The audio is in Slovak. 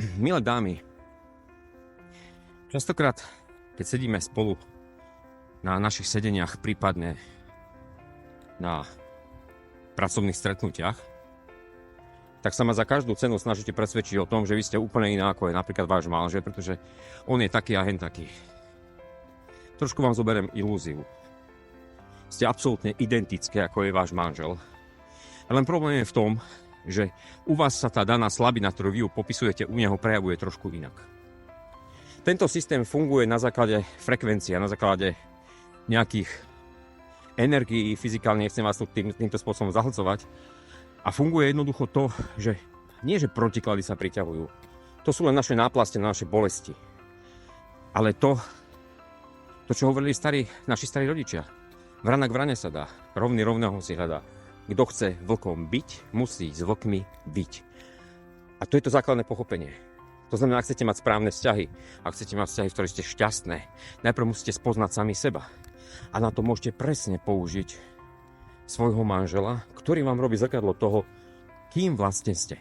Milé dámy, častokrát, keď sedíme spolu na našich sedeniach, prípadne na pracovných stretnutiach, tak sa ma za každú cenu snažíte presvedčiť o tom, že vy ste úplne iná ako je napríklad váš manžel, pretože on je taký a hen taký. Trošku vám zoberiem ilúziu. Ste absolútne identické, ako je váš manžel. A len problém je v tom, že u vás sa tá daná slabina, ktorú vy ju popisujete, u neho prejavuje trošku inak. Tento systém funguje na základe frekvencie, na základe nejakých energií, fyzikálne nechcem vás tu týmto spôsobom zahlcovať. A funguje jednoducho to, že nie, že protiklady sa priťahujú. To sú len naše náplasty, naše bolesti. Ale to, čo hovorili naši starí rodičia. Vrana k vrane sa dá, rovný rovného si hľadá. Kto chce vlkom byť, musí s vlkmi byť. A to je to základné pochopenie. To znamená, ak chcete mať správne vzťahy, ak chcete mať vzťahy, v ktorých ste šťastné, najprv musíte spoznať sami seba. A na to môžete presne použiť svojho manžela, ktorý vám robí zrkadlo toho, kým vlastne ste.